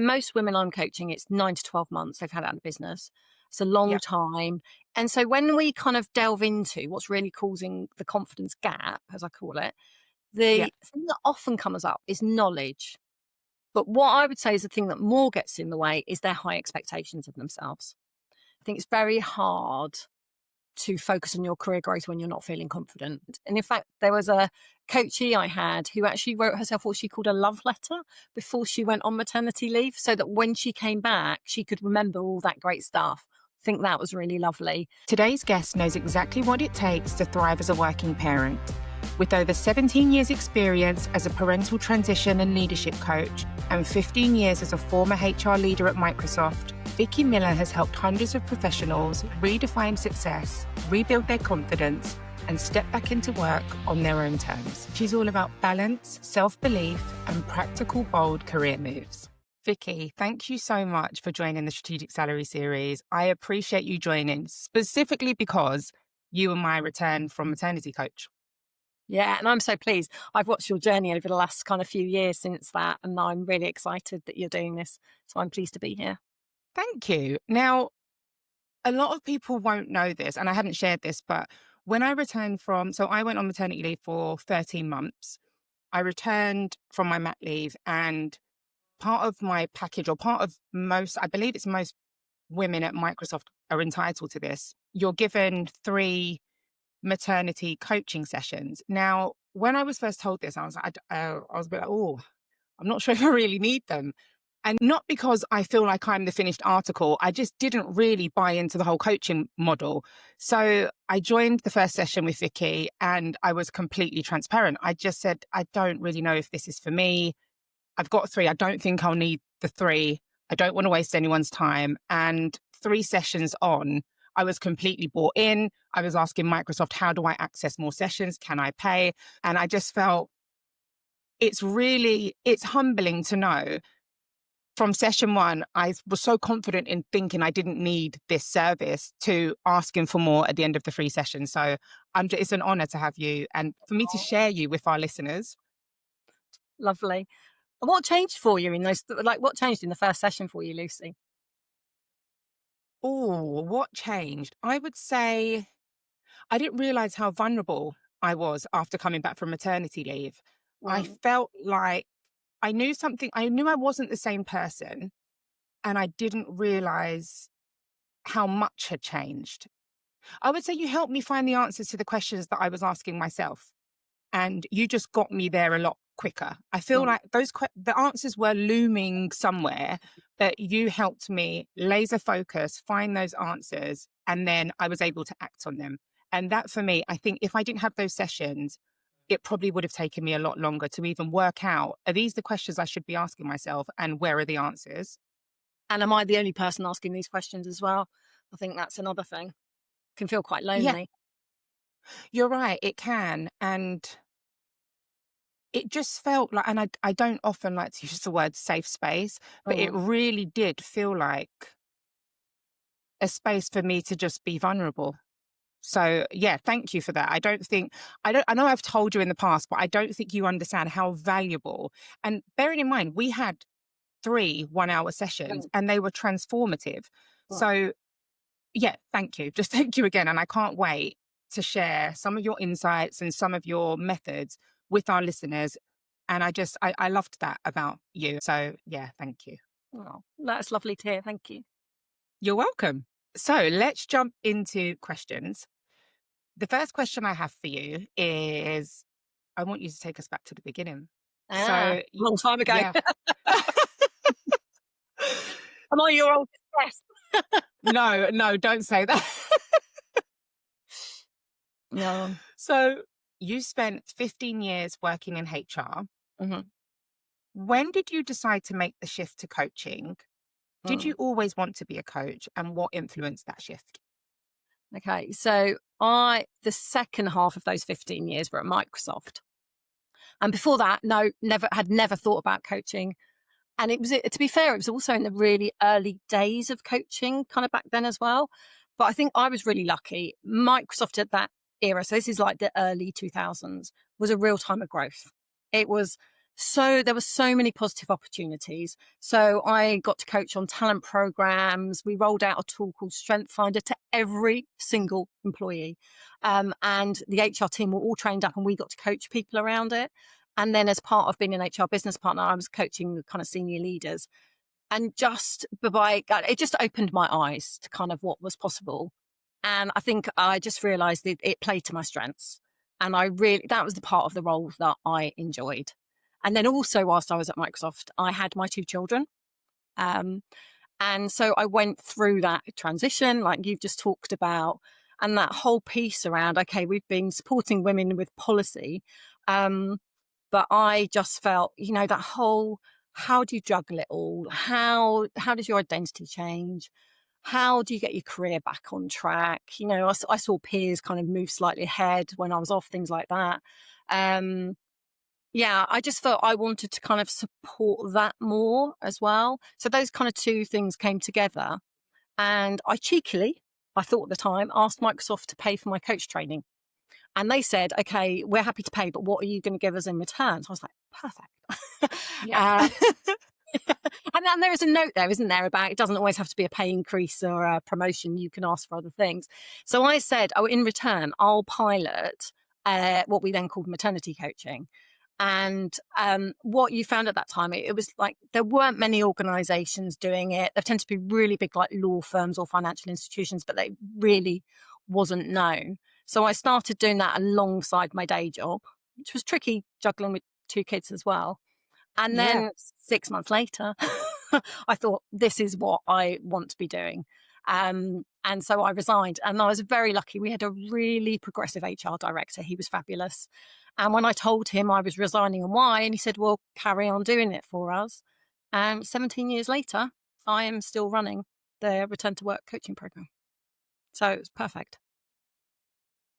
most women I'm coaching, it's 9 to 12 months they've had out of business. It's a long Yep. time. And so when we kind of delve into what's really causing the confidence gap, as I call it, Yep. the thing that often comes up is knowledge. But what I would say is the thing that more gets in the way is their high expectations of themselves. I think it's very hard to focus on your career growth when you're not feeling confident. And in fact, there was a coachee I had who actually wrote herself what she called a love letter before she went on maternity leave, so that when she came back, she could remember all that great stuff. I think that was really lovely. Today's guest knows exactly what it takes to thrive as a working parent. With over 17 years' experience as a parental transition and leadership coach and 15 years as a former HR leader at Microsoft, Vicky Millar has helped hundreds of professionals redefine success, rebuild their confidence, and step back into work on their own terms. She's all about balance, self-belief, and practical, bold career moves. Vicky, thank you so much for joining the Strategic Salary Series. I appreciate you joining, specifically because you were my return from maternity coach. Yeah, and I'm so pleased. I've watched your journey over the last kind of few years since that, and I'm really excited that you're doing this. So I'm pleased to be here. Thank you. Now, a lot of people won't know this, and I hadn't shared this, but when I returned so I went on maternity leave for 13 months. I returned from my mat leave, and part of my package, or part of I believe it's most women at Microsoft are entitled to this. You're given 3 maternity coaching sessions. Now, when I was first told this, I was like, I was a bit like, oh, I'm not sure if I really need them. And not because I feel like I'm the finished article, I just didn't really buy into the whole coaching model. So I joined the first session with Vicky and I was completely transparent. I just said, I don't really know if this is for me. I've got 3. I don't think I'll need the 3. I don't want to waste anyone's time. And 3 sessions on, I was completely bought in. I was asking Microsoft, how do I access more sessions? Can I pay? And I just felt it's humbling to know from session 1, I was so confident in thinking I didn't need this service to asking for more at the end of the 3 sessions. So it's an honor to have you and for me to share you with our listeners. Lovely. And what changed for you in those, like what changed in the first session for you, Lucy? Oh, what changed? I would say I didn't realize how vulnerable I was after coming back from maternity leave. I Mm. felt like I knew something, I knew I wasn't the same person, and I didn't realize how much had changed. I would say you helped me find the answers to the questions that I was asking myself, and you just got me there a lot quicker. I feel Mm. like the answers were looming somewhere, but you helped me laser focus, find those answers, and then I was able to act on them. And that for me, I think if I didn't have those sessions, it probably would have taken me a lot longer to even work out, are these the questions I should be asking myself and where are the answers? And am I the only person asking these questions as well? I think that's another thing. Can feel quite Yeah, lonely. you're right. It can. And it just felt like, and I don't often like to use the word safe space, but it Mm. really did feel like a space for me to just be vulnerable. So yeah, thank you for that. I know I've told you in the past, but I don't think you understand how valuable. And bearing in mind, we had 3 1-hour sessions Mm. and they were transformative. Mm. So yeah, thank you. Just thank you again. And I can't wait to share some of your insights and some of your methods with our listeners. And I loved that about you. So yeah, thank you. Oh, that's lovely to hear. Thank you. You're welcome. So let's jump into questions. The first question I have for you is I want you to take us back to the beginning. Ah, long time ago. Yeah. Am I your old stress? No, don't say that. No. So you spent 15 years working in HR. Mhm. When did you decide to make the shift to coaching? Did you Mm. always want to be a coach, and what influenced that shift? Okay. So the second half of those 15 years were at Microsoft. And before that, no, never thought about coaching. And it was, to be fair, it was also in the really early days of coaching, kind of back then as well. But I think I was really lucky. Microsoft at that era, so this is like the early 2000s, was a real time of growth. It was So there were so many positive opportunities. So I got to coach on talent programs. We rolled out a tool called Strength Finder to every single employee. And the HR team were all trained up and we got to coach people around it. And then as part of being an HR business partner, I was coaching the kind of senior leaders. And it just opened my eyes to kind of what was possible. And I think I just realized it played to my strengths. And that was the part of the role that I enjoyed. And then also, whilst I was at Microsoft, I had my 2 children. Um, and so I went through that transition, like you've just talked about, and that whole piece around, okay, we've been supporting women with policy. But I just felt, that whole, how do you juggle it all? How does your identity change? How do you get your career back on track? I saw peers kind of move slightly ahead when I was off, things like that. Yeah, I just felt I wanted to kind of support that more as well. So those kind of 2 things came together. And I thought at the time, asked Microsoft to pay for my coach training. And they said, okay, we're happy to pay, but what are you going to give us in return? So I was like, perfect. Yeah. uh, and then there is a note there, isn't there, about it doesn't always have to be a pay increase or a promotion. You can ask for other things. So I said, in return, I'll pilot what we then called maternity coaching. And what you found at that time, it was like there weren't many organizations doing it. There tend to be really big like law firms or financial institutions, but they really wasn't known. So I started doing that alongside my day job, which was tricky juggling with 2 kids as well. And Yeah. then 6 months later, I thought, this is what I want to be doing. And so I resigned. And I was very lucky. We had a really progressive HR director. He was fabulous. And when I told him I was resigning and why, and he said, well, carry on doing it for us. 17 years later, I am still running the Return to Work coaching program. So it's perfect.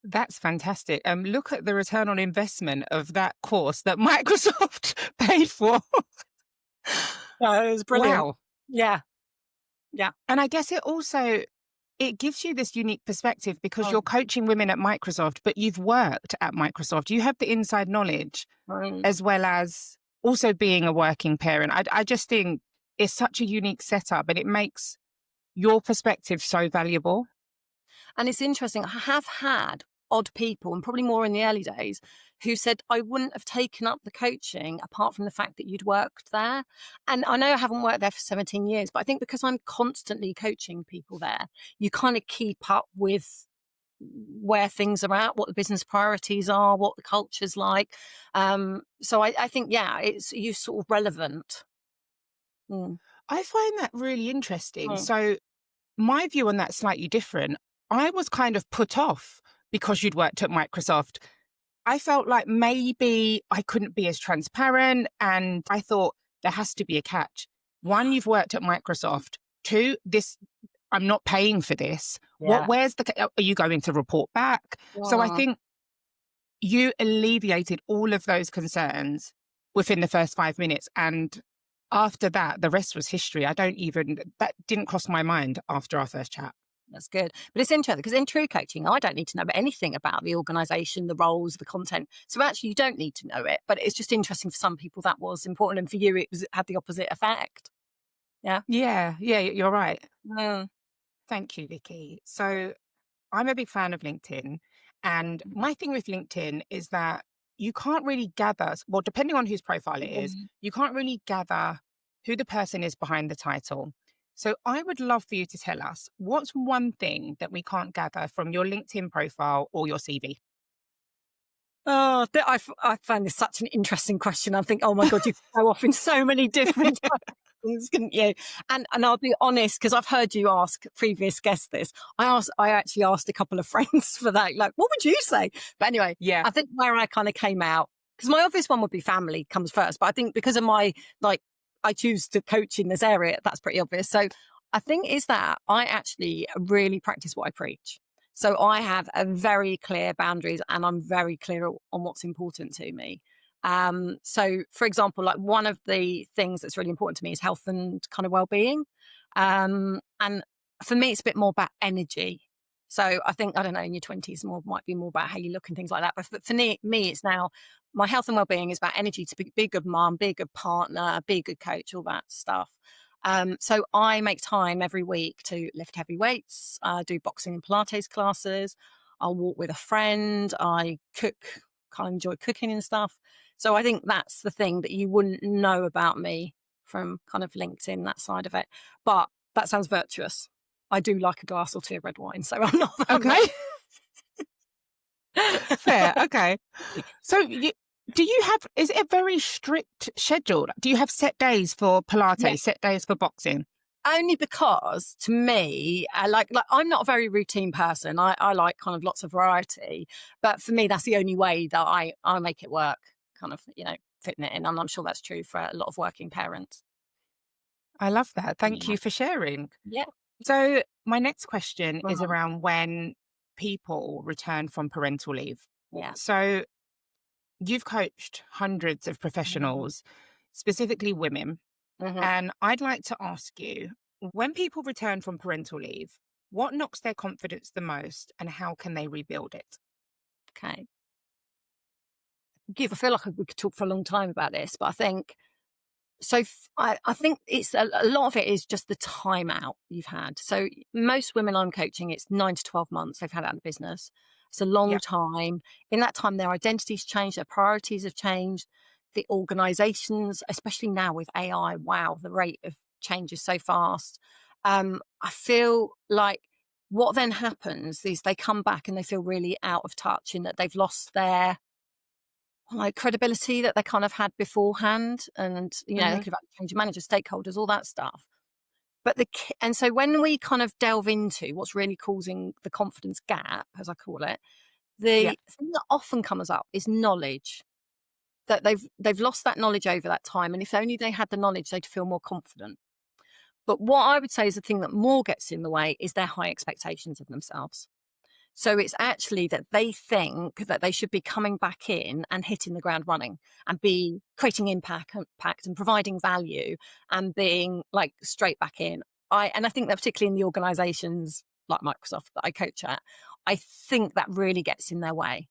That's fantastic. Look at the return on investment of that course that Microsoft paid for. Yeah, it was brilliant. Wow. Yeah. Yeah. And I guess it gives you this unique perspective because you're Mm, coaching women at Microsoft, but you've worked at Microsoft. You have the inside knowledge mm. as well as also being a working parent. I just think it's such a unique setup and it makes your perspective so valuable. And it's interesting. I have had odd people, and probably more in the early days, who said, I wouldn't have taken up the coaching apart from the fact that you'd worked there. And I know I haven't worked there for 17 years, but I think because I'm constantly coaching people there, you kind of keep up with where things are at, what the business priorities are, what the culture's like. So I think, yeah, it's you sort of relevant. Mm, I find that really interesting. mm, So my view on that's slightly different. I was kind of put off because you'd worked at Microsoft. I felt like maybe I couldn't be as transparent. And I thought there has to be a catch. One, you've worked at Microsoft. 2, I'm not paying for this. yeah. Are you going to report back? So I Mm. think you alleviated all of those concerns within the first 5 minutes. And after that, the rest was history. That didn't cross my mind after our first chat. That's good. But it's interesting because in true coaching, I don't need to know anything about the organization, the roles, the content. So actually, you don't need to know it. But it's just interesting for some people that was important. And for you, it had the opposite effect. Yeah. Yeah, you're right. Mm. Thank you, Vicky. So I'm a big fan of LinkedIn. And my thing with LinkedIn is that you can't really gather, well, depending on whose profile it is, Mm. you can't really gather who the person is behind the title. So I would love for you to tell us what's one thing that we can't gather from your LinkedIn profile or your CV? Oh, I find this such an interesting question. I think, oh my God, you could go off in so many different directions, couldn't you? And I'll be honest, because I've heard you ask previous guests this. I actually asked a couple of friends for that. Like, what would you say? But anyway, Yeah. I think where I kind of came out, because my obvious one would be family comes first. But I think because of my, like, I choose to coach in this area, that's pretty obvious. So I think is that I actually really practice what I preach. So I have a very clear boundaries and I'm very clear on what's important to me. So for example, like one of the things that's really important to me is health and kind of well-being. And for me, it's a bit more about energy. So I think, I don't know, in your 20s more might be more about how you look and things like that. But for me, it's now my health and well-being is about energy to be a good mum, be a good partner, be a good coach, all that stuff. So I make time every week to lift heavy weights, do boxing and Pilates classes. I'll walk with a friend. I cook, kind of enjoy cooking and stuff. So I think that's the thing that you wouldn't know about me from kind of LinkedIn, that side of it. But that sounds virtuous. I do like a glass or two of red wine, so I'm Okay, not. fair. Okay. So do you have, is it a very strict schedule? Do you have set days for Yeah, Pilates, set days for boxing? only because to me, like I'm not a very routine person. I like kind of lots of variety, but for me, that's the only way that I make it work. Kind of, fitting it in, and I'm sure that's true for a lot of working parents. I love that. Thank Yeah, you for sharing. yeah, So my next question is mhm, around when people return from parental leave. yeah. So you've coached hundreds of Mhm, professionals, specifically women. mhm. And I'd like to ask you, when people return from parental leave, what knocks their confidence the most and how can they rebuild it? Okay. I feel like we could talk for a long time about this, but I think so. I think it's a lot of it is just the time out you've had. So most women I'm coaching, it's 9 to 12 months they've had out of the business. It's a long Yeah. time. In that time, their identities changed, their priorities have changed. The organizations, especially now with AI, wow, the rate of change is so fast. I feel like what then happens is they come back and they feel really out of touch in that they've lost their like credibility that they kind of had beforehand, and they Hmm. could have change of managers, stakeholders, all that stuff. But and so when we kind of delve into what's really causing the confidence gap, as I call it, Yeah. the thing that often comes up is knowledge, that they've lost that knowledge over that time, and if only they had the knowledge, they'd feel more confident. But what I would say is the thing that more gets in the way is their high expectations of themselves. So it's actually that they think that they should be coming back in and hitting the ground running and be creating impact and providing value and being like straight back in. I think that particularly in the organizations like Microsoft that I coach at, I think that really gets in their way.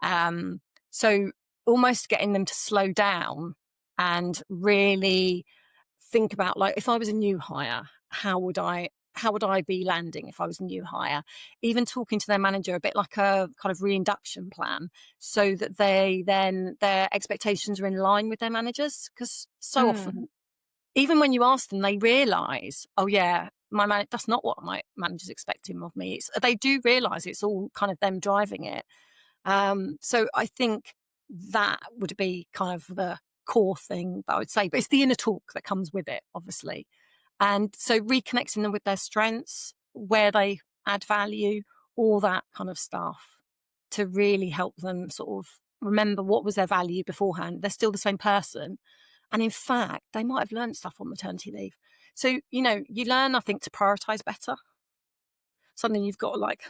Um, so almost getting them to slow down and really think about, like, if I was a new hire, how would I be landing if I was a new hire? Even talking to their manager a bit like a kind of reinduction plan, so that their expectations are in line with their managers. Because so Mm. often, even when you ask them, they realise, oh yeah, that's not what my manager's expecting of me. They do realise it's all kind of them driving it. So I think that would be kind of the core thing that I would say, but it's the inner talk that comes with it, obviously. And so reconnecting them with their strengths, where they add value, all that kind of stuff to really help them sort of remember what was their value beforehand. They're still the same person. And in fact, they might have learned stuff on maternity leave. So, you learn, I think, to prioritize better. Something you've got like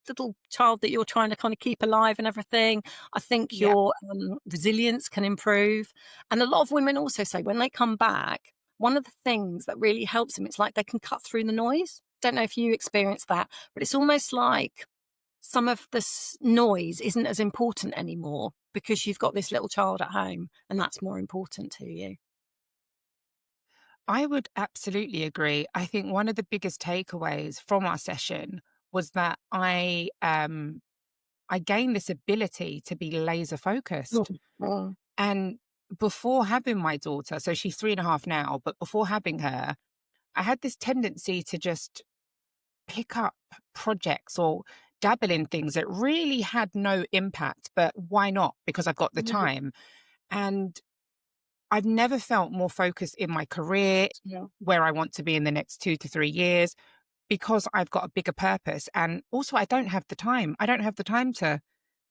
little child that you're trying to kind of keep alive and everything. I think Yeah. your resilience can improve. And a lot of women also say when they come back, one of the things that really helps them, it's like they can cut through the noise. Don't know if you experience that, but it's almost like some of the noise isn't as important anymore because you've got this little child at home and that's more important to you. I would absolutely agree. I think one of the biggest takeaways from our session was that I gained this ability to be laser focused. Mm, mm, And before having my daughter, so she's 3.5 now, but before having her, I had this tendency to just pick up projects or dabble in things that really had no impact, but why not? Because I've got the mm, time. And I've never felt more focused in my career, yeah. where I want to be in the next 2 to 3 years, because I've got a bigger purpose. And also, I don't have the time. I don't have the time to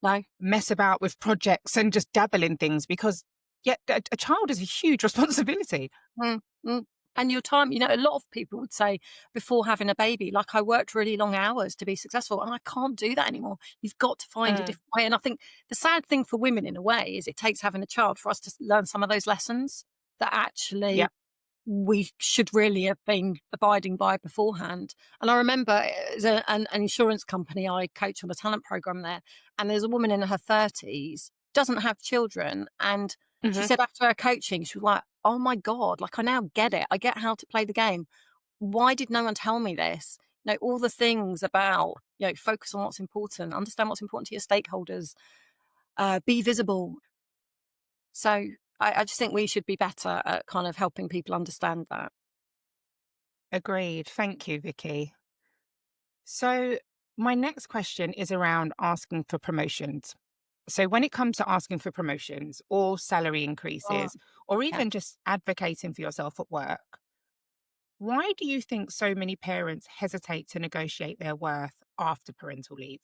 No. mess about with projects and just dabble in things because, yeah, a child is a huge responsibility. Mm, mm. And your time, a lot of people would say before having a baby, like, I worked really long hours to be successful and I can't do that anymore. You've got to find a Mm, different way. And I think the sad thing for women in a way is it takes having a child for us to learn some of those lessons that yeah. actually we should really have been abiding by beforehand. And I remember as an insurance company, I coach on a talent program there, and there's a woman in her 30s, doesn't have children, and she Hmm. said after her coaching, she was like, "Oh my God, like I now get it. I get how to play the game. Why did no one tell me this?" All the things about, focus on what's important, understand what's important to your stakeholders, be visible. So I just think we should be better at kind of helping people understand that. Agreed. Thank you, Vicky. So, my next question is around asking for promotions. So, when it comes to asking for promotions or salary Mm, increases, or yeah. even just advocating for yourself at work, why do you think so many parents hesitate to negotiate their worth after parental leave?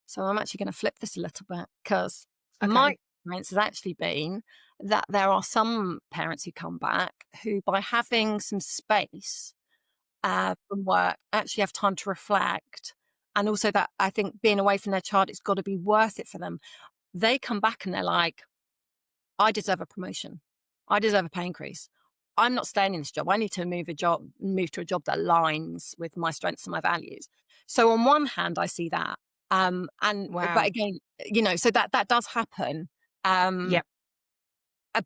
So I'm actually going to flip this a little bit because my Okay. experience has actually been that there are some parents who come back who, by having some space from work, actually have time to reflect. And also that I think being away from their child, it's got to be worth it for them. They come back and they're like, I deserve a promotion. I deserve a pay increase. I'm not staying in this job. I need to move to a job that aligns with my strengths and my values. So on one hand, I see that. But Wow. again, so that does happen. Um, Yep.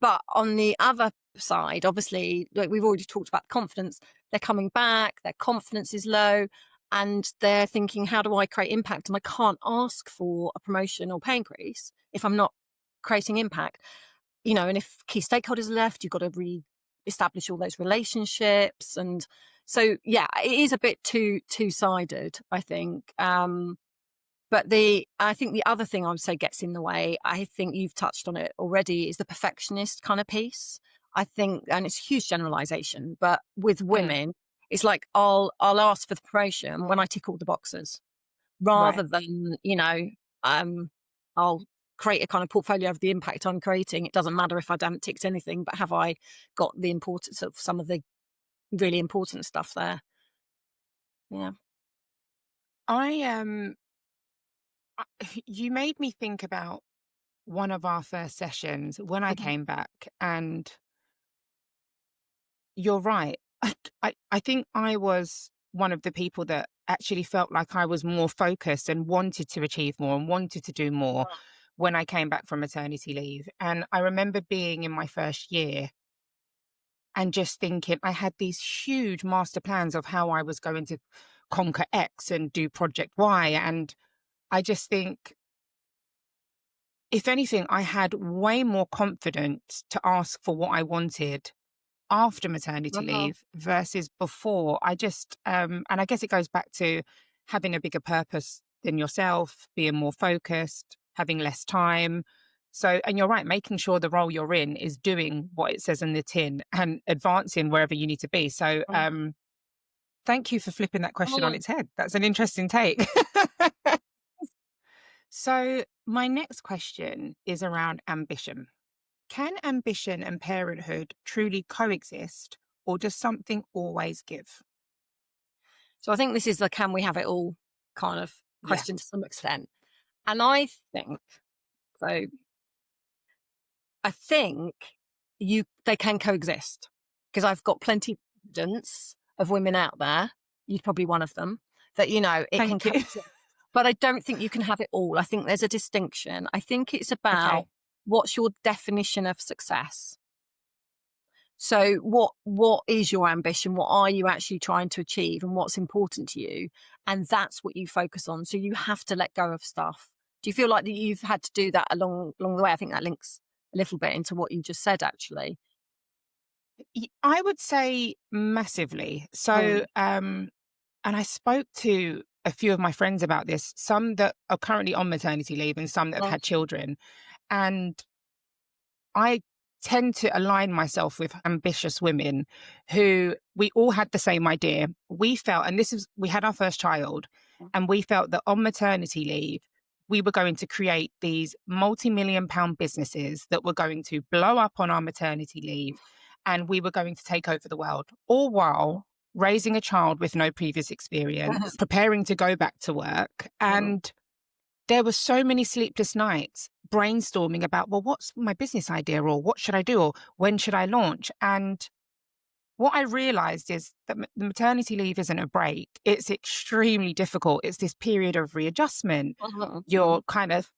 but on the other side, obviously, like we've already talked about confidence, they're coming back, their confidence is low, and they're thinking, how do I create impact? And I can't ask for a promotion or pay increase if I'm not creating impact. And if key stakeholders are left, you've got to re-establish all those relationships. And so, yeah, it is a bit two-sided, I think. But I think the other thing I would say gets in the way, I think you've touched on it already, is the perfectionist kind of piece. I think, and it's a huge generalization, but with Mm, women, it's like I'll ask for the promotion when I tick all the boxes, right. rather than, um, I'll create a kind of portfolio of the impact I'm creating. It doesn't matter if I haven't ticked anything, but have I got the importance of some of the really important stuff there? Yeah. I you made me think about one of our first sessions when I Mhm. came back, and you're right. I think I was one of the people that actually felt like I was more focused and wanted to achieve more and wanted to do more when I came back from maternity leave. And I remember being in my first year and just thinking I had these huge master plans of how I was going to conquer X and do Project Y. And I just think, if anything, I had way more confidence to ask for what I wanted after maternity Uh-huh. leave versus before. And I guess it goes back to having a bigger purpose than yourself, being more focused, having less time. So, and you're right, making sure the role you're in is doing what it says in the tin and advancing wherever you need to be. So, thank you for flipping that question on Mhm. its head. That's an interesting take. So, my next question is around ambition. Can ambition and parenthood truly coexist, or does something always give? So I think this is the can we have it all kind of Yeah. question to some extent. And I think they can coexist, because I've got plenty of evidence of women out there, you're probably one of them, that it can Thank you. coexist. But I don't think you can have it all. I think there's a distinction. I think it's about Okay. what's your definition of success. So what is your ambition? What are you actually trying to achieve, and what's important to you? And that's what you focus on. So you have to let go of stuff. Do you feel like that you've had to do that along the way? I think that links a little bit into what you just said, actually. I would say massively. Mm. And I spoke to a few of my friends about this, some that are currently on maternity leave and some that have Mm. had children. And I tend to align myself with ambitious women who we all had the same idea. We felt, and we had our first child, and we felt that on maternity leave, we were going to create these multi-million-pound businesses that were going to blow up on our maternity leave, and we were going to take over the world, all while raising a child with no previous experience, preparing to go back to work. Mm. And there were so many sleepless nights brainstorming about, well, what's my business idea, or what should I do, or when should I launch? And what I realized is that the maternity leave isn't a break. It's extremely difficult. It's this period of readjustment. Mhm, You're mhm. kind of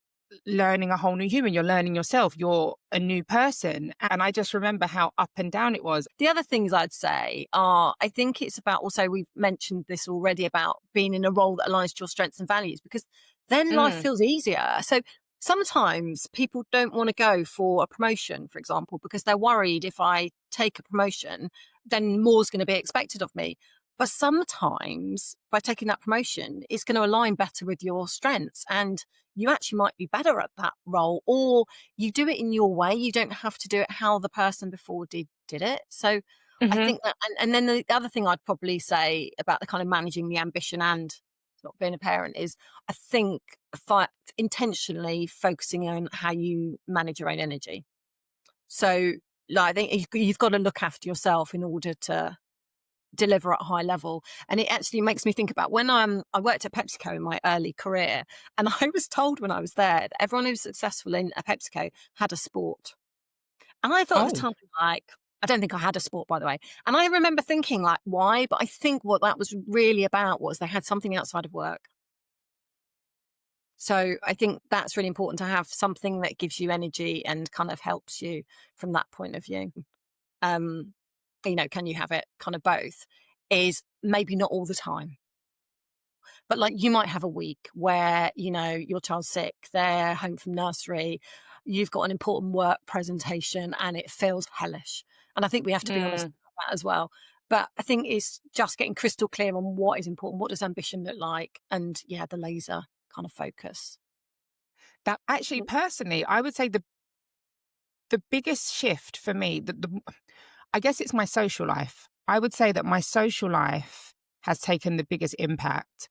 learning a whole new human. You're learning yourself. You're a new person. And I just remember how up and down it was. The other things I'd say are, I think it's about also, we've mentioned this already, about being in a role that aligns to your strengths and values, because then life Mm, feels easier. So sometimes people don't want to go for a promotion, for example, because they're worried if I take a promotion, then more's going to be expected of me. But sometimes by taking that promotion, it's going to align better with your strengths, and you actually might be better at that role, or you do it in your way. You don't have to do it how the person before did it. So I hmm think that, and then the other thing I'd probably say about the kind of managing the ambition and not being a parent is, I think, intentionally focusing on how you manage your own energy. So, like, I think you've got to look after yourself in order to deliver at a high level. And it actually makes me think about when I worked at PepsiCo in my early career, and I was told when I was there that everyone who was successful in a PepsiCo had a sport. And I thought at the Oh, time, like, I don't think I had a sport, by the way. And I remember thinking, like, why? But I think what that was really about was they had something outside of work. So I think that's really important, to have something that gives you energy and kind of helps you from that point of view. Um, can you have it kind of both? Is maybe not all the time. But like, you might have a week where, your child's sick, they're home from nursery, you've got an important work presentation and it feels hellish. And I think we have to be honest mm. about that as well. But I think it's just getting crystal clear on what is important. What does ambition look like? And yeah, the laser kind of focus. That actually, personally, I would say the biggest shift for me, I guess it's my social life. I would say that my social life has taken the biggest impact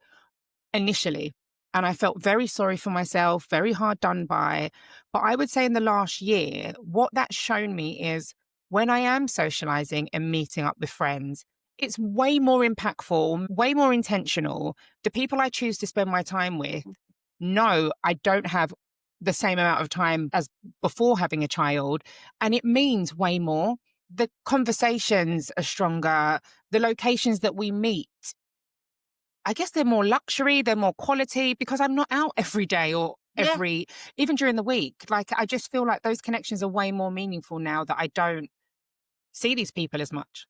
initially. And I felt very sorry for myself, very hard done by. But I would say in the last year, what that's shown me is when I am socializing and meeting up with friends, it's way more impactful, way more intentional. The people I choose to spend my time with, no, I don't have the same amount of time as before having a child. And it means way more. The conversations are stronger. The locations that we meet, I guess they're more luxury, they're more quality because I'm not out every day or Yeah. even during the week. Like, I just feel like those connections are way more meaningful now that I don't see these people as much.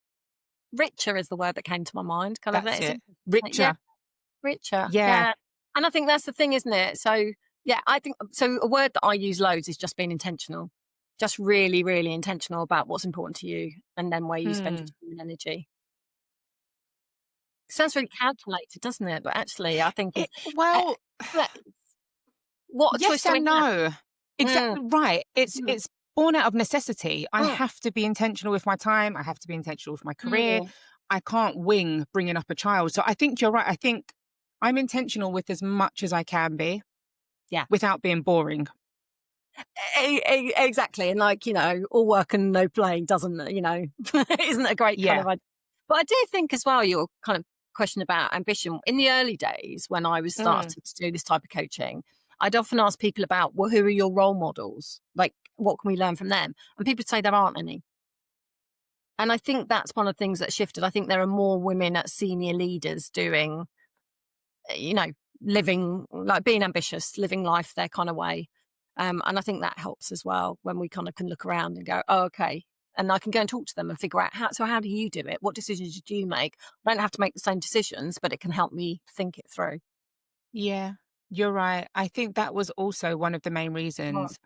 Richer is the word that came to my mind. Kind of, That's it's it. interesting. Yeah. Richer. Richer. Yeah. Yeah. And I think that's the thing, isn't it? So, yeah, I think so. A word that I use loads is just being intentional, just really, really intentional about what's important to you and then where you spend your Hmm. time and energy. Sounds really calculated, doesn't it? But actually, I think is uh, Well, but what a choice yes to make and no. now. Exactly right. Mm, It's born out of necessity. I mm, have to be intentional with my time. I have to be intentional with my career. mm. I can't wing bringing up a child. So I think you're right. I think I'm intentional with as much as I can be Yeah. without being boring. Exactly. And like, all work and no play doesn't, isn't a great kind Yeah. of idea. But I do think as well, your kind of question about ambition, in the early days when I was Mm. starting to do this type of coaching, I'd often ask people about, well, who are your role models? Like, what can we learn from them? And people would say there aren't any. And I think that's one of the things that shifted. I think there are more women at senior leaders doing, you know, living, like, being ambitious, living life their kind of way. And I think that helps as well when we kind of can look around and go, oh, okay. And I can go and talk to them and figure out how do you do it? What decisions do you make? I don't have to make the same decisions, but it can help me think it through. Yeah, you're right. I think that was also one of the main Right. reasons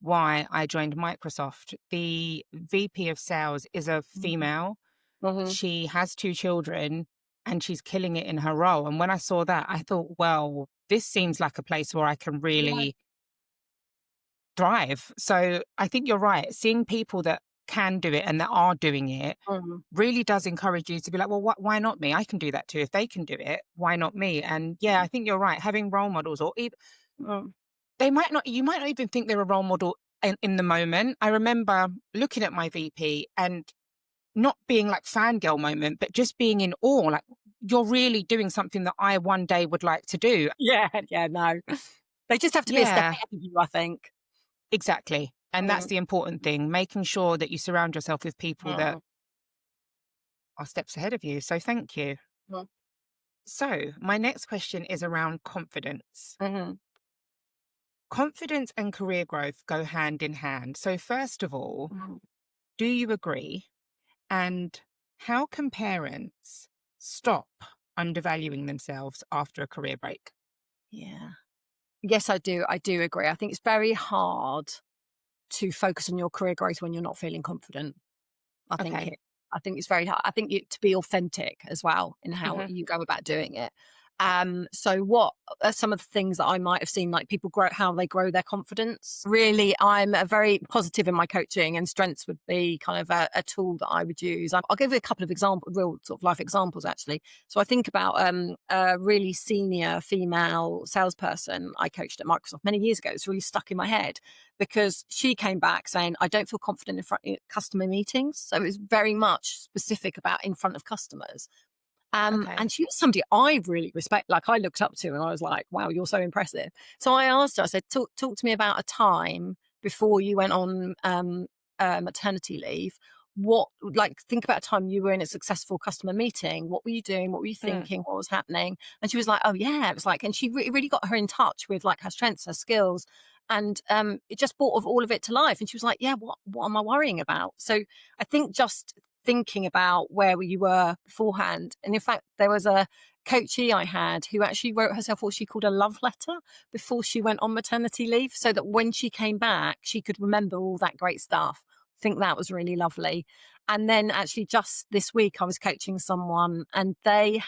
why I joined Microsoft. The VP of sales is a Mhm. female. Mhm. She has two children and she's killing it in her role. And when I saw that, I thought, well, this seems like a place where I can Yeah. really thrive. So I think you're right. Seeing people that can do it and that are doing it Mhm. really does encourage you to be like, well, why not me? I can do that too. If they can do it, why not me? And yeah, I think you're right. Having role models, or even Mm. they might not, you might not even think they're a role model in the moment. I remember looking at my VP and not being like fangirl moment, but just being in awe. Like, you're really doing something that I one day would like to do. Yeah. Yeah. No, they just have to be a step Yeah, ahead of you, I think. exactly. And that's Mm. the important thing, making sure that you surround yourself with people that Mm. are steps ahead of you. So thank you. Mhm. So my next question is around confidence. Mhm. Confidence and career growth go hand in hand. So first of all, do you agree? And how can parents stop undervaluing themselves after a career break? Yeah. Yes, I do. I do agree. I think it's very hard to focus on your career growth when you're not feeling confident. I think Okay. it I think it's very hard. I think you to be authentic as well in how Hmm. you go about doing it. So what are some of the things that I might have seen, like people grow how they grow their confidence? Really, I'm a very positive in my coaching, and strengths would be kind of a tool that I would use. I'll give you a couple of examples, real sort of life examples, actually. So I think about a really senior female salesperson I coached at Microsoft many years ago. It's really stuck in my head because she came back saying, I don't feel confident in front of customer meetings. So it was very much specific about in front of customers. Okay. And she was somebody I really respect, like I looked up to, and I was like, wow, you're so impressive. So I asked her, I said, talk to me about a time before you went on maternity leave. Think about a time you were in a successful customer meeting. What were you doing? What were you Mm. thinking? What was happening? And she was like, oh, yeah. It was like, and she really got her in touch with like her strengths, her skills. And it just brought of all of it to life. And she was like, yeah, what am I worrying about? So I think just thinking about where you were beforehand. And in fact, there was a coachee I had who actually wrote herself what she called a love letter before she went on maternity leave, so that when she came back, she could remember all that great stuff. I think that was really lovely. And then actually just this week, I was coaching someone and they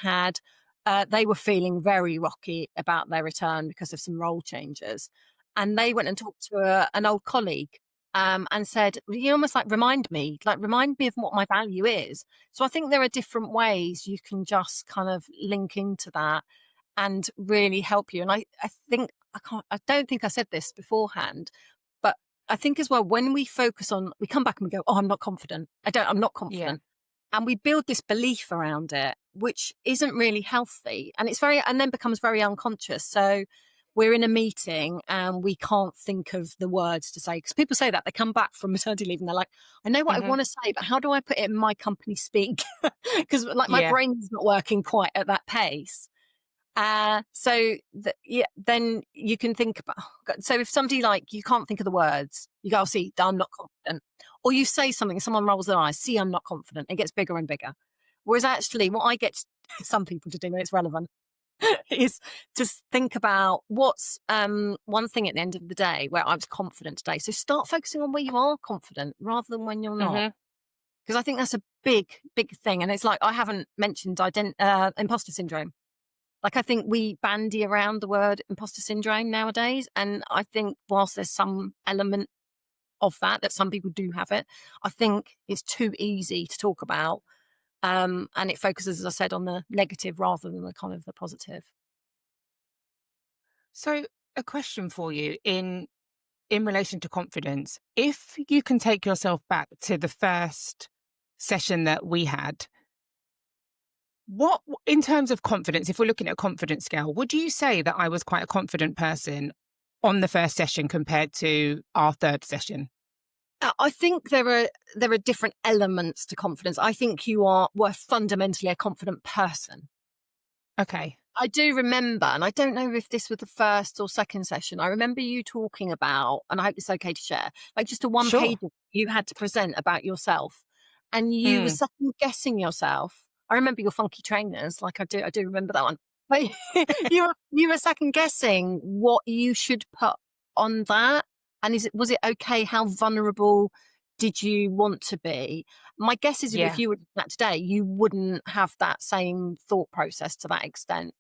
were feeling very rocky about their return because of some role changes. And they went and talked to an old colleague and said, you almost remind me of what my value is. So I think there are different ways you can just kind of link into that and really help you. And I think I don't think I said this beforehand, but I think as well, when we focus on, we come back and we go, oh, I'm not confident. I'm not Yeah. confident. And we build this belief around it, which isn't really healthy. And then becomes very unconscious. So we're in a meeting and we can't think of the words to say, because people say that they come back from maternity leave and they're like, I know what I Hmm. want to say, but how do I put it in my company speak? Because like my Yeah. brain's not working quite at that pace. Then you can think about. So if somebody like you can't think of the words, you go, oh, see, I'm not confident, or you say something, someone rolls their eyes, see, I'm not confident. It gets bigger and bigger. Whereas actually, what I get some people to do when it's relevant is just think about what's one thing at the end of the day where I was confident today. So start focusing on where you are confident rather than when you're not, Hmm. because I think that's a big thing. And it's like I haven't mentioned imposter syndrome. Like, I think we bandy around the word imposter syndrome nowadays. And I think whilst there's some element of that some people do have it, I think it's too easy to talk about. And it focuses, as I said, on the negative rather than the kind of the positive. So a question for you in relation to confidence. If you can take yourself back to the first session that we had, what in terms of confidence, if we're looking at a confidence scale, would you say that I was quite a confident person on the first session compared to our third session? I think there are different elements to confidence. I think were fundamentally a confident person. Okay. I do remember, and I don't know if this was the first or second session. I remember you talking about, and I hope it's okay to share, like just a one Sure. page you had to present about yourself, and you were Mm. second guessing yourself. I remember your funky trainers, like I do remember that one. But you were second guessing what you should put on that, and was it okay? How vulnerable did you want to be? My guess is if Yeah. you were doing that today, you wouldn't have that same thought process to that extent.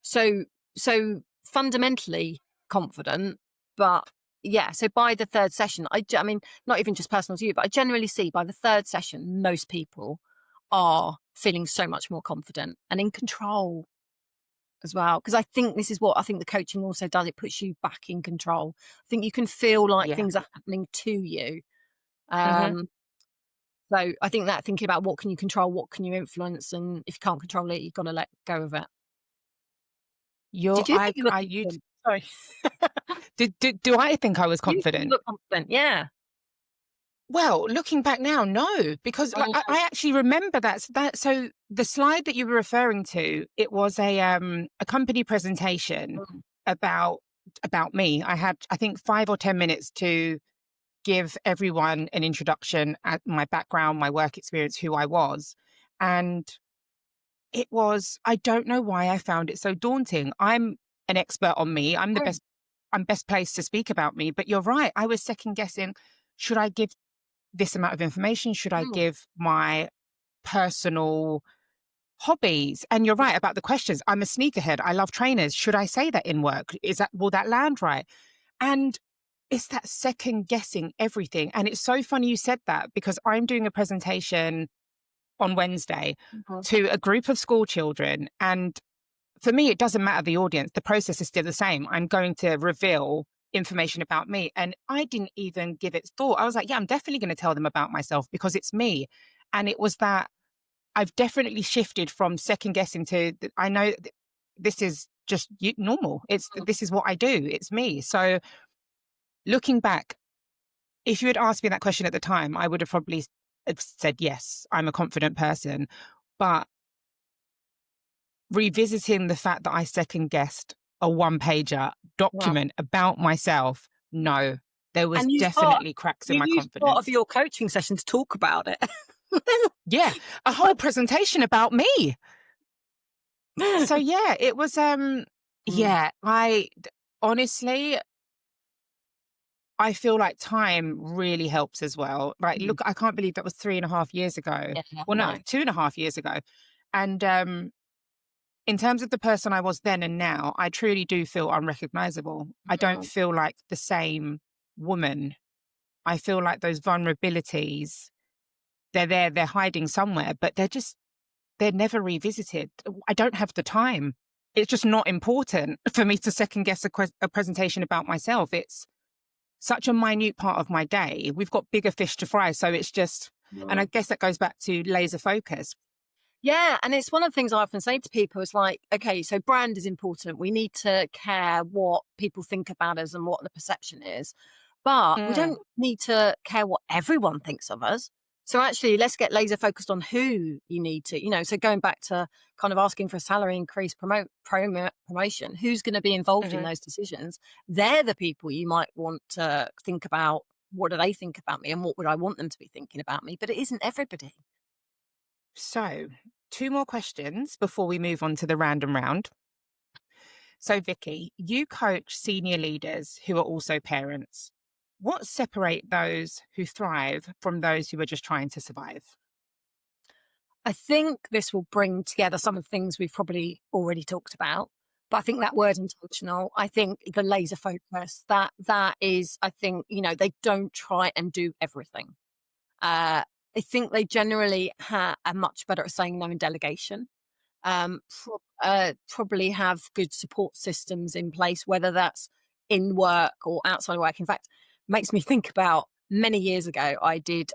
So so fundamentally confident, but yeah, so by the third session, I mean, not even just personal to you, but I generally see by the third session, most people are feeling so much more confident and in control as well. Because I think this is what I think the coaching also does. It puts you back in control. I think you can feel like Yeah. things are happening to you. Hmm. Um, so I think that thinking about what can you control, what can you influence, and if you can't control it, you've got to let go of it. You're Did you think you were I you confident? Sorry. do I think I was You think you confident? look confident, yeah. Well, looking back now, no, because like I actually remember that. So the slide that you were referring to, it was a company presentation Mm, about me. I had, I think, 5 or 10 minutes to give everyone an introduction at my background, my work experience, who I was, and it was. I don't know why I found it so daunting. I'm an expert on me. mm, I'm best placed to speak about me. But you're right. I was second guessing. Should I give this amount of information? Should I mm, give my personal hobbies? And you're right about the questions. I'm a sneakerhead. I love trainers. Should I say that in work? Will that land right? And it's that second guessing everything. And it's so funny you said that because I'm doing a presentation on Wednesday mhm, to a group of school children. And for me, it doesn't matter the audience. The process is still the same. I'm going to reveal information about me. And I didn't even give it thought. I was like, yeah, I'm definitely going to tell them about myself because it's me. And it was that I've definitely shifted from second guessing to I know this is just normal. mm. This is what I do. It's me. So looking back, if you had asked me that question at the time, I would have probably have said yes. I'm a confident person, but revisiting the fact that I second guessed a one pager Wow. document about myself, no, there was And definitely cracks in you my used part of confidence. your coaching session to talk about it. Yeah, a whole presentation about me. So yeah, it was Mm, yeah, honestly, I feel like time really helps as well. Like, mm. look, I can't believe that was 3.5 years ago. Yeah, Well, no, no. 2.5 years ago. And in terms of the person I was then and now, I truly do feel unrecognizable. I don't Mm, feel like the same woman. I feel like those vulnerabilities, they're there, they're hiding somewhere, but they're never revisited. I don't have the time. It's just not important for me to second guess a presentation about myself. It's such a minute part of my day. We've got bigger fish to fry. So it's just, and I mm. guess that goes back to laser focus. Yeah, and it's one of the things I often say to people is like, okay, so brand is important. We need to care what people think about us and what the perception is. But we Mm, don't need to care what everyone thinks of us. So actually, let's get laser focused on who you need to, so going back to kind of asking for a salary increase, promotion, wwho's going to be involved in mhm. those decisions? They're the people you might want to think about. What do they think about me and what would I want them to be thinking about me? But it isn't everybody. So, two more questions before we move on to the random round. So, Vicky, you coach senior leaders who are also parents. What separate those who thrive from those who are just trying to survive? I think this will bring together some of the things we've probably already talked about. But I think that word intentional, I think the laser focus, that is, I think, they don't try and do everything. I think they generally are much better at saying no in delegation. Probably have good support systems in place, whether that's in work or outside work. In fact, makes me think about many years ago, I did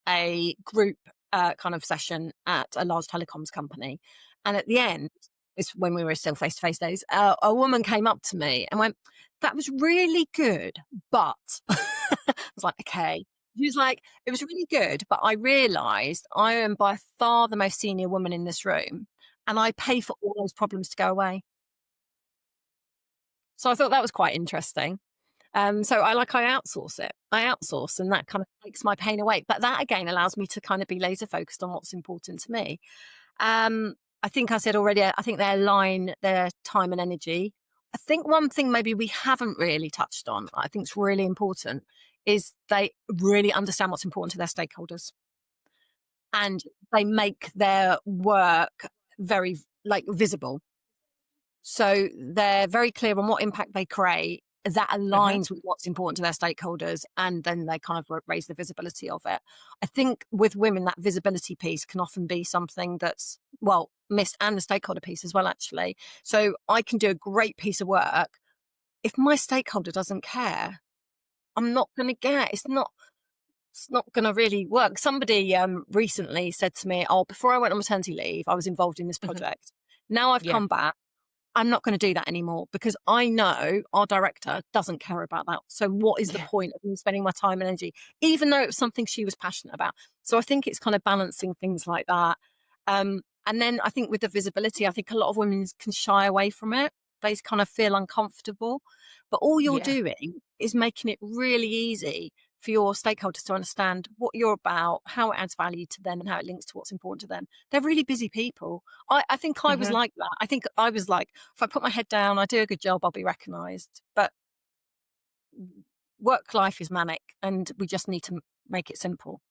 a group kind of session at a large telecoms company. And at the end, it's when we were still face to face days, a woman came up to me and went, "That was really good, but," I was like, okay. She was like, "It was really good, but I realized I am by far the most senior woman in this room and I pay for all those problems to go away." So I thought that was quite interesting. So I outsource it. I outsource and that kind of takes my pain away. But that again allows me to kind of be laser focused on what's important to me. Um, I think I said already, I think they align their time and energy. I think one thing maybe we haven't really touched on, I think it's really important, is they really understand what's important to their stakeholders and they make their work very like visible. So they're very clear on what impact they create that Hmm. aligns with what's important to their stakeholders, and then they kind of raise the visibility of it. I think with women, that visibility piece can often be something that's, well, missed, and the stakeholder piece as well, actually. So I can do a great piece of work. If my stakeholder doesn't care, I'm not going to get it's not going to really work. Somebody recently said to me, "Oh, before I went on maternity leave, I was involved in this Hmm. project. Now I've Yeah. come back. I'm not going to do that anymore because I know our director doesn't care about that. So what is the Yeah. point of me spending my time and energy, even though it was something she was passionate about? So I think it's kind of balancing things like that. And then I think with the visibility, I think a lot of women can shy away from it. They kind of feel uncomfortable. But all you're Yeah. doing is making it really easy for your stakeholders to understand what you're about, how it adds value to them, and how it links to what's important to them. They're really busy people. I think I was Hmm. like that. I think I was like, if I put my head down, I do a good job, I'll be recognised. But work life is manic, and we just need to make it simple.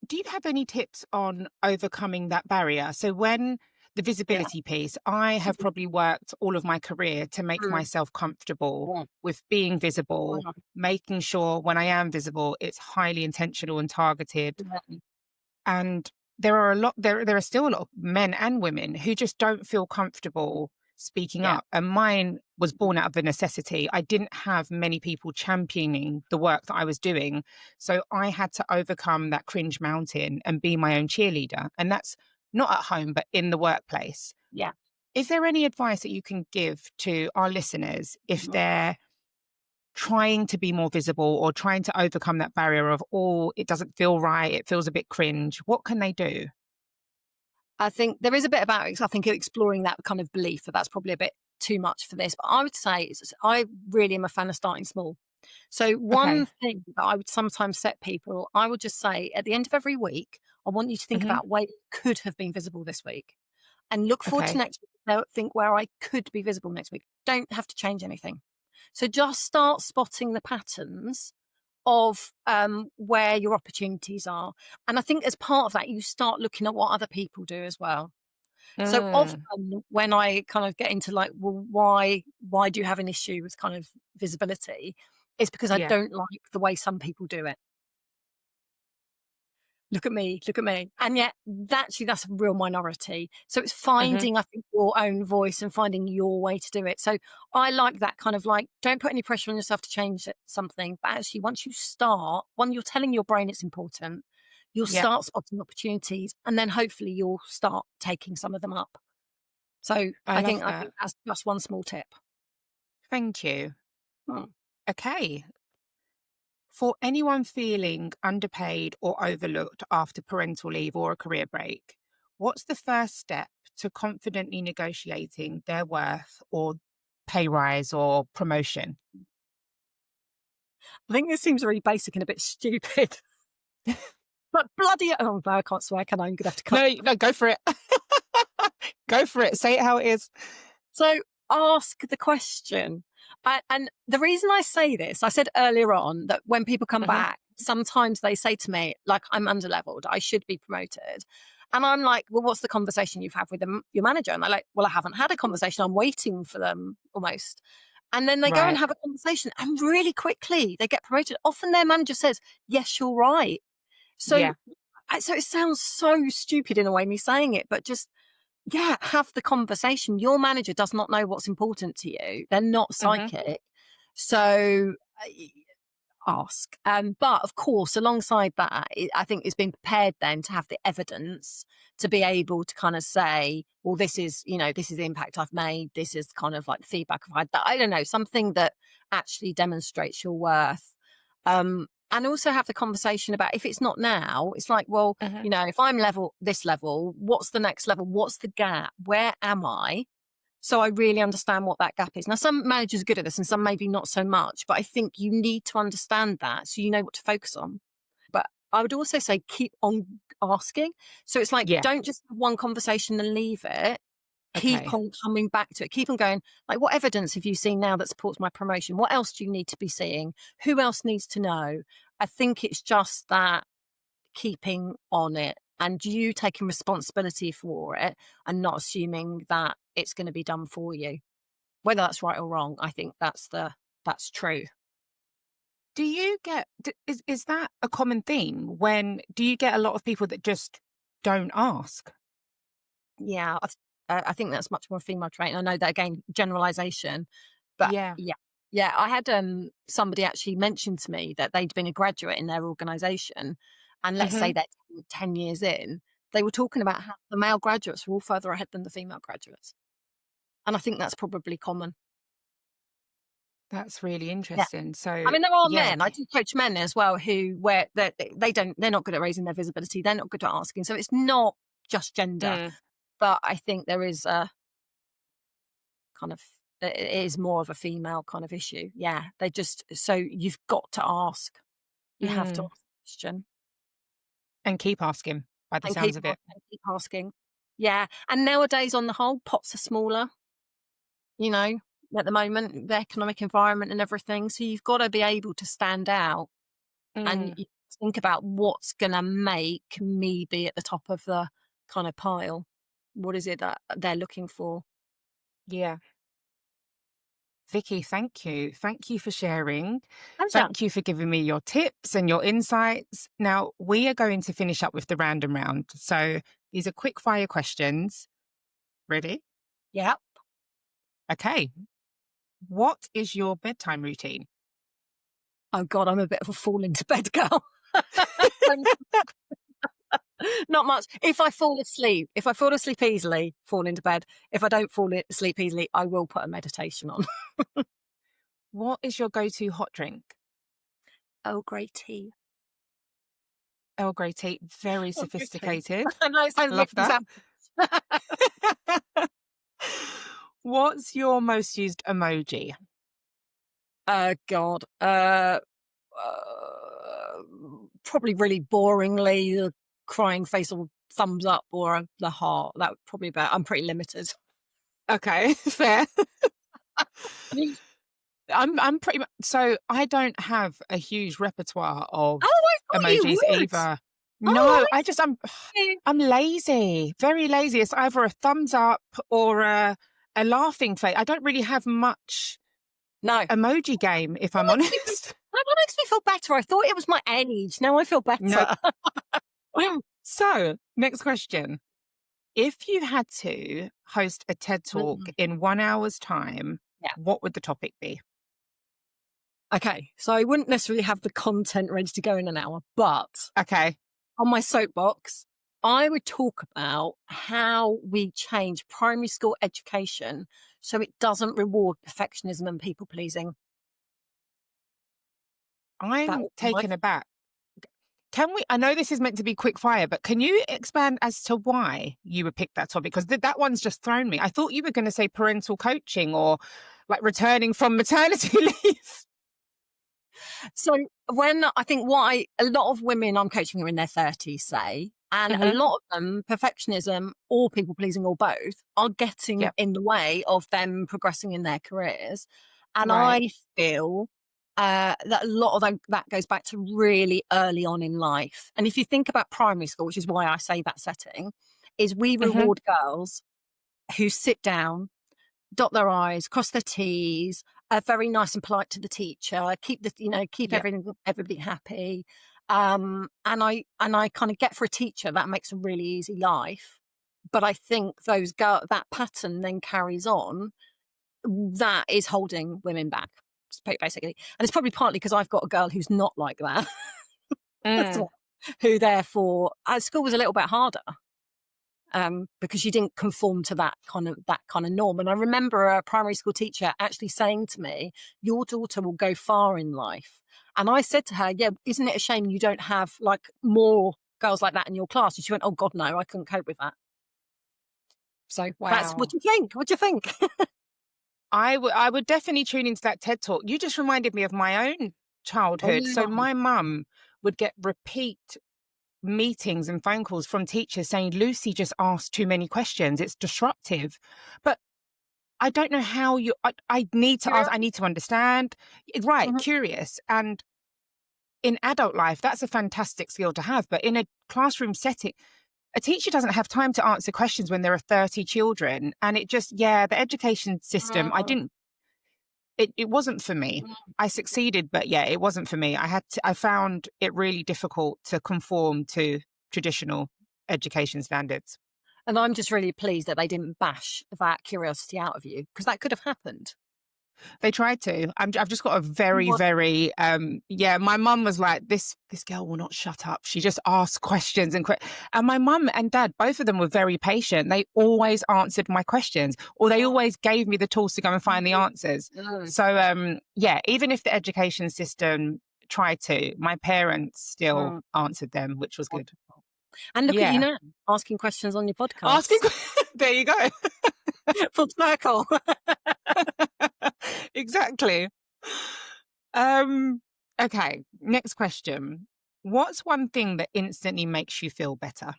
Do you have any tips on overcoming that barrier? So when the Yeah. visibility piece, I have Mhm. probably worked all of my career to make Mm. myself comfortable Yeah. with being visible, Wow. making sure when I am visible, it's highly intentional and targeted. Yeah. And there are still a lot of men and women who just don't feel comfortable speaking Yeah. up. And mine was born out of a necessity. I didn't have many people championing the work that I was doing. So I had to overcome that cringe mountain and be my own cheerleader. And that's not at home, but in the workplace. Yeah. Is there any advice that you can give to our listeners if Mhm. they're trying to be more visible or trying to overcome that barrier of, oh, it doesn't feel right, it feels a bit cringe? What can they do? I think there is a bit about it. I think exploring that kind of belief that that's probably a bit too much for this. But I would say I really am a fan of starting small. So one Okay. thing that I would sometimes set people, I would just say at the end of every week, I want you to think Hmm. about where you could have been visible this week and look forward to Okay. next week. Now think where I could be visible next week. Don't have to change anything. So just start spotting the patterns of where your opportunities are. And I think as part of that, you start looking at what other people do as well. So Mm, often when I kind of get into like, well, why do you have an issue with kind of visibility? It's because I yeah. don't like the way some people do it. Look at me, look at me. And yet that's a real minority. So it's Hmm. finding, I think, your own voice and finding your way to do it. So I like that kind of like, don't put any pressure on yourself to change something. But actually, once you start, when you're telling your brain it's important, you'll Yeah. start spotting opportunities and then hopefully you'll start taking some of them up. So I love I that. think that's just one small tip. Thank you. Mm. Okay. For anyone feeling underpaid or overlooked after parental leave or a career break, what's the first step to confidently negotiating their worth or pay rise or promotion? I think this seems really basic and a bit stupid, but bloody, oh no, I can't swear, can I? I'm going to have to cut. No, no, go for it. Go for it. Say it how it is. So ask the question. And the reason I say this, I said earlier on that when people come Hmm. back, sometimes they say to me, like, I'm underleveled, I should be promoted. And I'm like, well, what's the conversation you've had with your manager? And they're like, well, I haven't had a conversation. I'm waiting for them almost. And then they go and Right. have a conversation, and really quickly they get promoted. Often their manager says, yes, you're right. So, Yeah. so it sounds so stupid in a way, me saying it, but just yeah, have the conversation. Your manager does not know what's important to you. They're not Hmm. psychic. So ask. But of course, alongside that, I think it's been prepared then to have the evidence to be able to kind of say, well, this is, this is the impact I've made. This is kind of like the feedback I've had. That I don't know, something that actually demonstrates your worth. And also have the conversation about if it's not now, it's like, well, Hmm. if I'm this level, what's the next level? What's the gap? Where am I? So I really understand what that gap is. Now, some managers are good at this and some maybe not so much, but I think you need to understand that so you know what to focus on. But I would also say keep on asking. So it's like, Yeah. don't just have one conversation and leave it. Keep Okay. on coming back to it. Keep on going. Like, what evidence have you seen now that supports my promotion? What else do you need to be seeing? Who else needs to know? I think it's just that keeping on it and you taking responsibility for it and not assuming that it's going to be done for you. Whether that's right or wrong, I think that's true. Is that a common theme? Do you get a lot of people that just don't ask? Yeah, I think that's much more female trait. And I know that again, generalization, but Yeah. yeah, yeah. I had somebody actually mention to me that they'd been a graduate in their organisation, and let's say Hmm. they're 10 years in. They were talking about how the male graduates were all further ahead than the female graduates, and I think that's probably common. That's really Yeah. interesting. I So, mean, there are yeah. men. I do coach men as well who where they're not good at raising their visibility. They're not good at asking. So it's not just gender, Mm, but I think there is a kind of it is more of a female kind of issue. Yeah, they just so you've got to ask. You have to mm. ask the question And keep asking by the and sounds of it. keep asking. Yeah, and nowadays, on the whole, pots are smaller. You know, at the moment, the economic environment and everything. So you've got to be able to stand out and Mm, you think about what's going to make me be at the top of the kind of pile. What is it that they're looking for? yeah. Vicky, thank you. Thank you for sharing. Pleasure. Thank you for giving me your tips and your insights. Now, we are going to finish up with the random round. So, these are quick fire questions. Ready? Yeah. Okay. What is your bedtime routine? Oh God, I'm a bit of a fall into bed girl. Not much. If I fall asleep easily, fall into bed. If I don't asleep easily, I will put a meditation on. What is your go to hot drink? Earl Grey tea. Earl Grey tea. Very Earl Grey tea. sophisticated. I know it sounds a bit Love that. presumptuous. What's your most used emoji? God. Probably really boringly the crying face or thumbs up or the heart. That would probably be. I'm pretty limited. Okay, fair. Oh I'm pretty much so I don't have a huge repertoire of I thought you emojis would. either. Oh, No, I I'm lazy, very lazy. It's either a thumbs up or a laughing face. I don't really have much no. emoji game, if I'm honest. That makes me feel better. I thought it was my age. Now I feel Nope. better. So, next question. If you had to host a TED Talk Mm. in 1 hour's time, Yeah. what would the topic be? Okay. So I wouldn't necessarily have the content ready to go in an hour, but Okay. on my soapbox, I would talk about how we change primary school education so it doesn't reward perfectionism and people pleasing. That I'm would be my taken aback. Can we? I know this is meant to be quick fire, but can you expand as to why you would pick that topic? Because that one's just thrown me. I thought you were going to say parental coaching or like returning from maternity leave. So when I think a lot of women I'm coaching are in their 30s, say, and a Hmm. lot of them, perfectionism or people pleasing or both, are getting Yep. in the way of them progressing in their careers. And Right. I feel that a lot of that goes back to really early on in life. And if you think about primary school, which is why I say that setting, is we Hmm. reward girls who sit down, dot their I's, cross their T's, are very nice and polite to the teacher, keep Yep. everybody happy. And I kind of get for a teacher that makes a really easy life. But I think that pattern then carries on. That is holding women back, basically. And it's probably partly because I've got a girl who's not like that, as Mm. well, who therefore at school was a little bit harder because you didn't conform to that kind of norm. And I remember a primary school teacher actually saying to me, "Your daughter will go far in life." And I said to her, "Yeah, isn't it a shame you don't have like more girls like that in your class?" And she went, "Oh God, no, I couldn't cope with that." So that's what Wow. do you think? What do you think? I would definitely tune into that TED Talk. You just reminded me of my own childhood. So Oh, my mum would get repeat meetings and phone calls from teachers saying, Lucy just asked too many questions. It's disruptive. But I don't know how I need to ask, I need to understand. Right, Mhm. curious. And in adult life, that's a fantastic skill to have. But in a classroom setting, a teacher doesn't have time to answer questions when there are 30 children. And the education system, it wasn't for me. I succeeded, but yeah, it wasn't for me. I found it really difficult to conform to traditional education standards. And I'm just really pleased that they didn't bash that curiosity out of you because that could have happened. They tried to. I've just got a very, What? very, my mum was like, this girl will not shut up. She just asks questions and my mum and dad, both of them were very patient. They always answered my questions, or they always gave me the tools to go and find the answers. Mm. So, even if the education system tried to, my parents still Mm. answered them, which was good. And look at you Yeah. now, asking questions on your Asking, podcast. there you go. Full circle. Exactly. Okay, next question. What's one thing that instantly makes you feel better?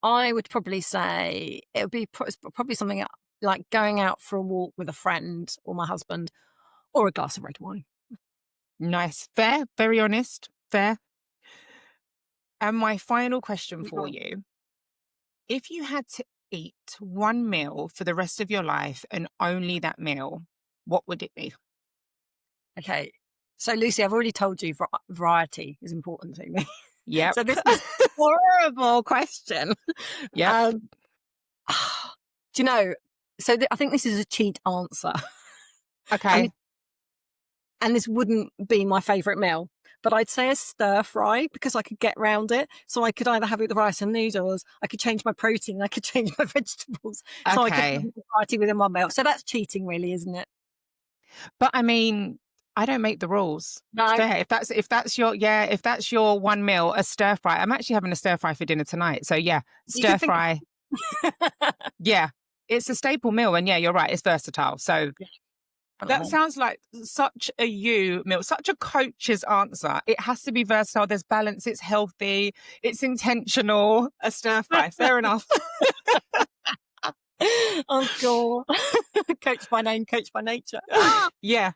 I would probably say it would be probably something like going out for a walk with a friend or my husband or a glass of red wine. Nice. Fair, very honest, fair. And my final question for Mhm. you. If you had to eat one meal for the rest of your life and only that meal, what would it be? Okay. So, Lucy, I've already told you variety is important to me. Yep. So, this is a horrible question. Yep. Um, do you know? So, I think this is a cheat answer. Okay. And and this wouldn't be my favourite meal, but I'd say a stir fry because I could get round it. So I could either have it with rice and noodles, I could change my protein, I could change my vegetables. So I could have Okay. a variety within one meal. So that's cheating, really, isn't it? But I mean, I don't make the rules. No, Fair. If that's your one meal, a stir fry. I'm actually having a stir fry for dinner tonight. So yeah, you could stir think. fry. Yeah. It's a staple meal. And yeah, you're right. It's versatile. So that sounds like such a you meal, such a coach's answer. It has to be versatile. There's balance. It's healthy. It's intentional. A stir fry. Fair enough. Oh, God. Coach by name, coach by nature. Ah! Yeah.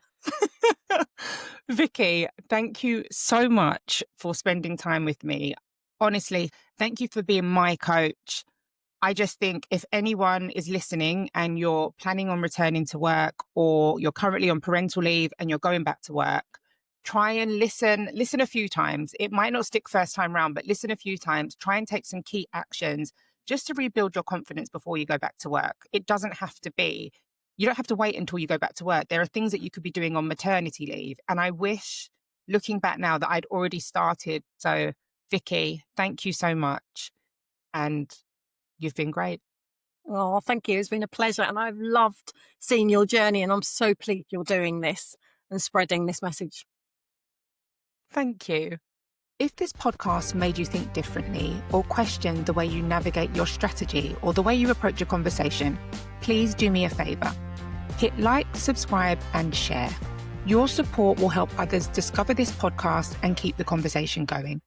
Vicky, thank you so much for spending time with me. Honestly, thank you for being my coach. I just think if anyone is listening and you're planning on returning to work, or you're currently on parental leave and you're going back to work, try and listen a few times. It might not stick first time round, but listen a few times. Try and take some key actions just to rebuild your confidence before you go back to work. It doesn't have to be. You don't have to wait until you go back to work. There are things that you could be doing on maternity leave. And I wish, looking back now, that I'd already started. So, Vicky, thank you so much. And you've been great. Oh, thank you. It's been a pleasure. And I've loved seeing your journey. And I'm so pleased you're doing this and spreading this message. Thank you. If this podcast made you think differently or question the way you navigate your strategy or the way you approach a conversation, please do me a favour. Hit like, subscribe, and share. Your support will help others discover this podcast and keep the conversation going.